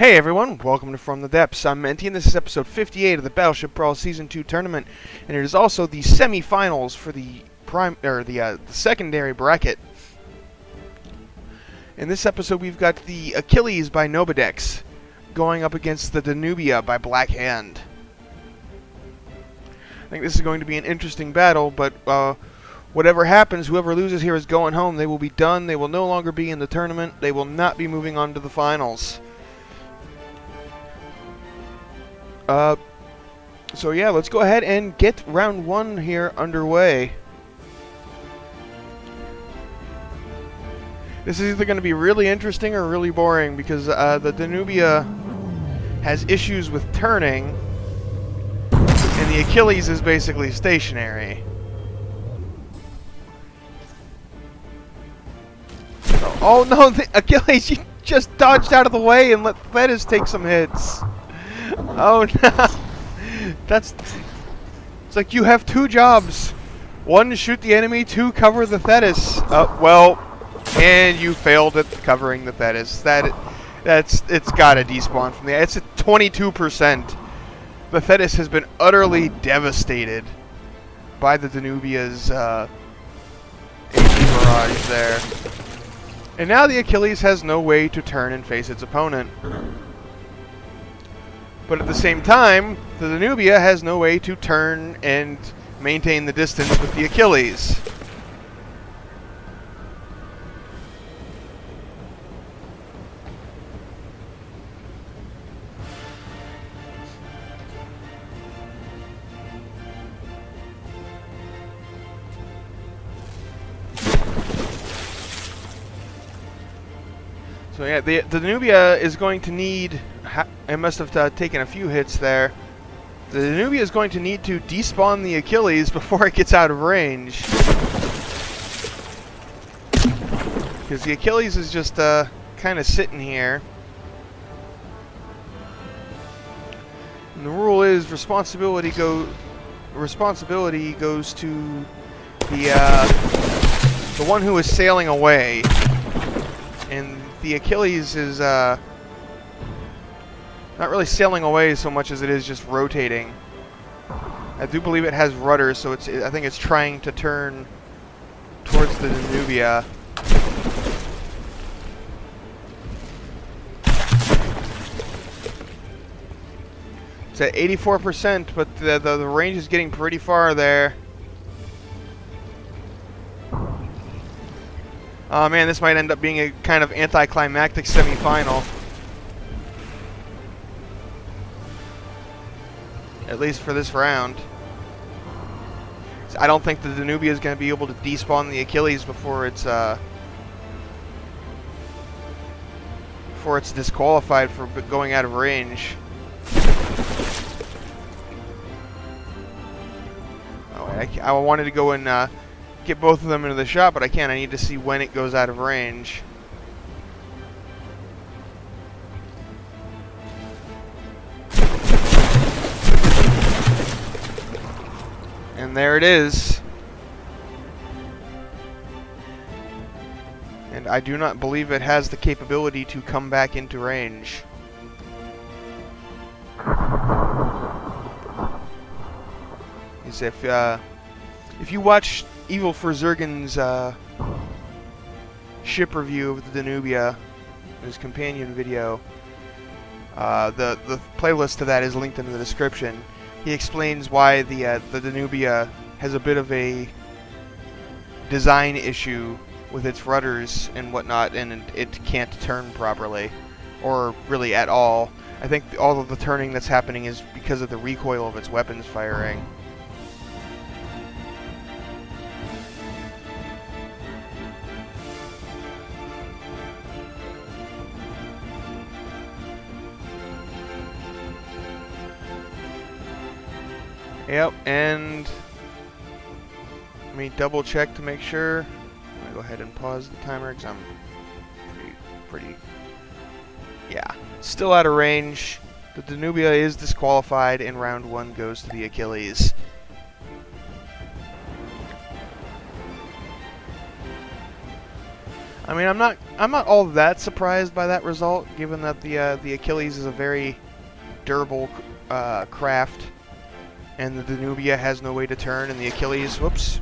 Hey everyone, welcome to From the Depths. I'm Menti, and this is episode 58 of the Battleship Brawl Season 2 tournament, and it is also the semi-finals for the secondary bracket. In this episode, we've got the Achilles by Nobidex going up against the Danubia by Black Hand. I think this is going to be an interesting battle, but whatever happens, whoever loses here is going home. They will be done. They will no longer be in the tournament. They will not be moving on to the finals. So yeah, let's go ahead and get round one here underway. This is either going to be really interesting or really boring because the Danubia has issues with turning, and the Achilles is basically stationary. Oh no, the Achilles, you just dodged out of the way and let Thetis take some hits. Oh no! It's like you have two jobs. One, to shoot the enemy, two, cover the Thetis. Well, and you failed at covering the Thetis. It's gotta despawn from there. It's at 22%. The Thetis has been utterly devastated by the Danubia's AC barrage there. And now the Achilles has no way to turn and face its opponent. But at the same time, the Danubia has no way to turn and maintain the distance with the Achilles. So yeah, the Danubia is going to need... I must have taken a few hits there. The Danubia is going to need to despawn the Achilles before it gets out of range. Because the Achilles is just kind of sitting here. And the rule is responsibility goes to the one who is sailing away. And the Achilles is not really sailing away so much as it is just rotating. I do believe it has rudder, so I think it's trying to turn towards the Danubia. It's at 84%, but the range is getting pretty far there. Oh man, this might end up being a kind of anticlimactic semi-final. At least for this round. I don't think the Danubia is going to be able to despawn the Achilles before it's disqualified for going out of range. Oh, I wanted to go and get both of them into the shot, but I can't. I need to see when it goes out of range. And there it is. And I do not believe it has the capability to come back into range. As if you watch Evil for Zergen's ship review of the Danubia, his companion video, the playlist to that is linked in the description. He explains why the Danubia has a bit of a design issue with its rudders and whatnot, and it can't turn properly, or really at all. I think all of the turning that's happening is because of the recoil of its weapons firing. Yep, and let me double check to make sure. I'm gonna go ahead and pause the timer because I'm pretty, yeah, still out of range. The Danubia is disqualified, and round one goes to the Achilles. I mean, I'm not all that surprised by that result, given that the Achilles is a very durable craft, and the Danubia has no way to turn, and the Achilles, whoops,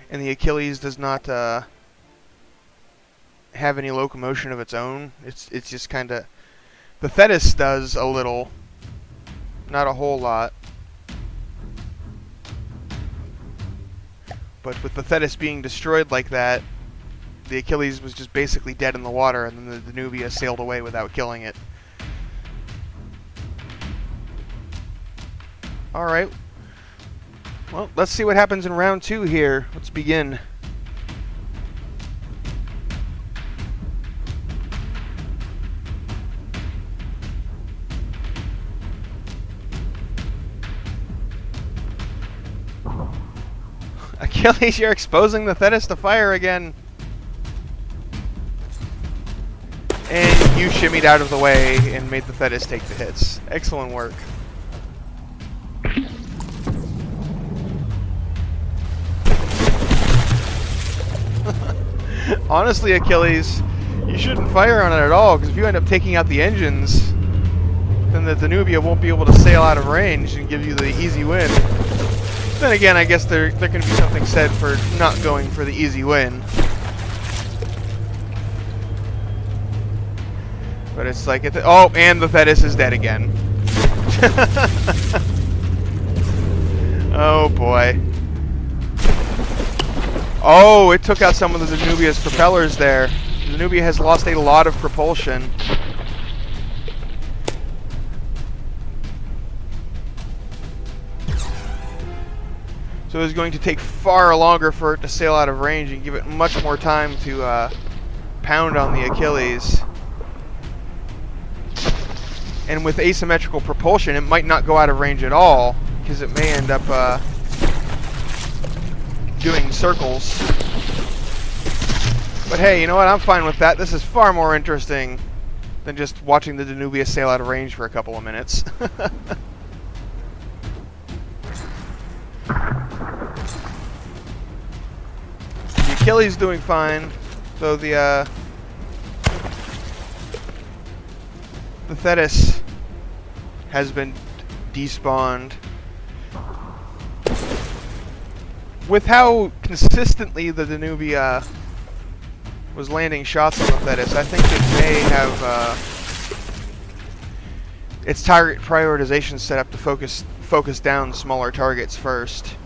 and the Achilles does not have any locomotion of its own. It's just kind of, the Thetis does a little, not a whole lot. But with the Thetis being destroyed like that, the Achilles was just basically dead in the water, and then the Danubia sailed away without killing it. Alright. Well, let's see what happens in round 2 here. Let's begin. Achilles, you're exposing the Thetis to fire again. And you shimmied out of the way and made the Thetis take the hits. Excellent work. Honestly, Achilles, you shouldn't fire on it at all, because if you end up taking out the engines, then the Danubia won't be able to sail out of range and give you the easy win. Then again, I guess there can be something said for not going for the easy win. But it's like, oh, and the Thetis is dead again. Oh boy. Oh, it took out some of the Danubia's propellers there. The Danubia has lost a lot of propulsion. So it's going to take far longer for it to sail out of range and give it much more time to pound on the Achilles. And with asymmetrical propulsion, it might not go out of range at all, because it may end up doing circles. But hey, you know what? I'm fine with that. This is far more interesting than just watching the Danubia sail out of range for a couple of minutes. The Achilles doing fine, though the Thetis has been despawned. With how consistently the Danubia was landing shots on the Thetis, I think it may have its target prioritization set up to focus down smaller targets first.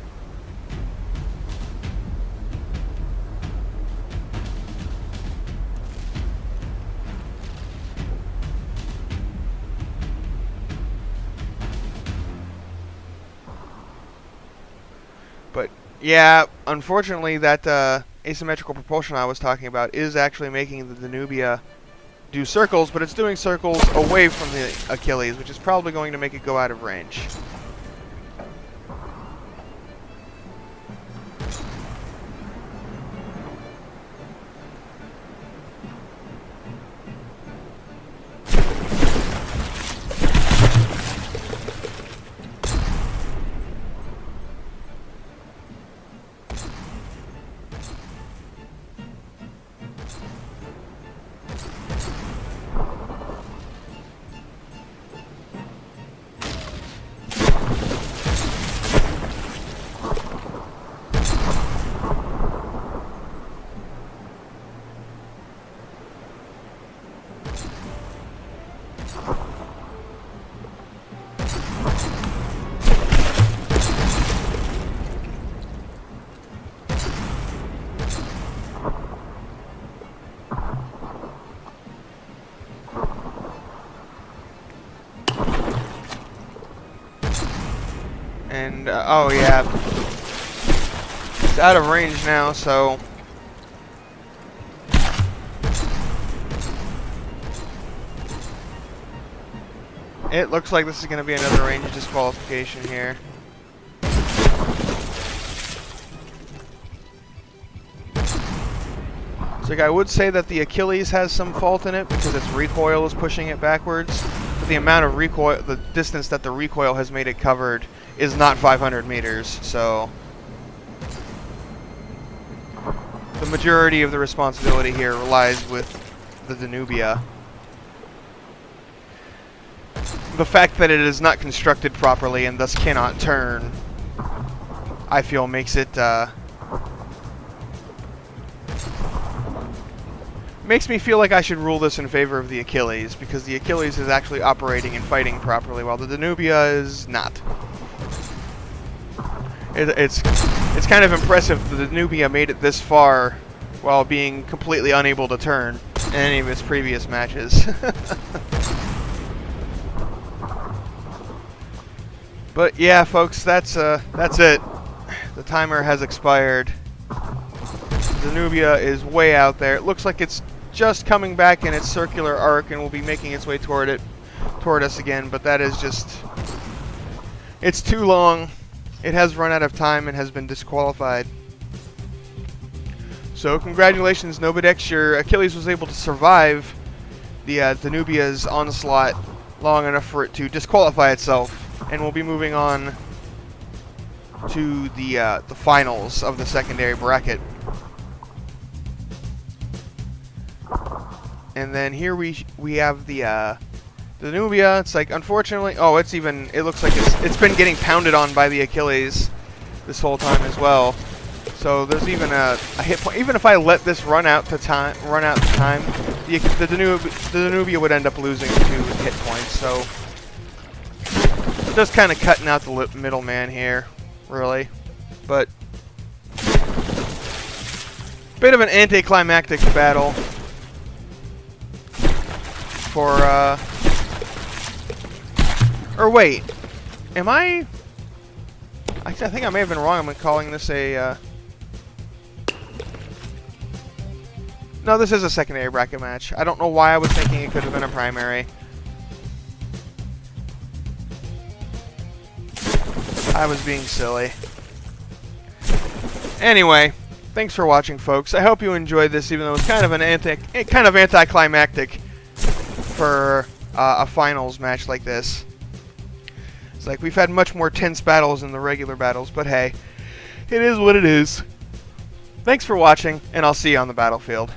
But yeah, unfortunately, that asymmetrical propulsion I was talking about is actually making the Danubia do circles, but it's doing circles away from the Achilles, which is probably going to make it go out of range. And, oh yeah, it's out of range now, so it looks like this is going to be another range disqualification here. So I would say that the Achilles has some fault in it because its recoil is pushing it backwards, but the amount of recoil, the distance that the recoil has made it covered is not 500 meters, so the majority of the responsibility here lies with the Danubia. The fact that it is not constructed properly and thus cannot turn, I feel, makes it makes me feel like I should rule this in favor of the Achilles, because the Achilles is actually operating and fighting properly, while the Danubia is not. It's kind of impressive that the Danubia made it this far while being completely unable to turn in any of its previous matches. But yeah, folks, that's it. The timer has expired. Danubia is way out there. It looks like it's just coming back in its circular arc and will be making its way toward us again, but that is just, it's too long. It has run out of time and has been disqualified. So congratulations, Nobidex. Your Achilles was able to survive the Danubia's onslaught long enough for it to disqualify itself, and we'll be moving on to the finals of the secondary bracket. And then here we have the Danubia. It's like, unfortunately, oh, it looks like it's been getting pounded on by the Achilles this whole time as well. So there's even a hit point. Even if I let this run out the time, the Danubia would end up losing 2 hit points. So just kind of cutting out the middleman here, really. But bit of an anticlimactic battle for or wait, am I think I may have been wrong. I'm calling this a no, this is a secondary bracket match. I don't know why I was thinking it could have been a primary. I was being silly. Anyway, thanks for watching, folks. I hope you enjoyed this, even though it's kind of an anticlimactic for a finals match like this. It's like we've had much more tense battles in the regular battles, but hey, it is what it is. Thanks for watching, and I'll see you on the battlefield.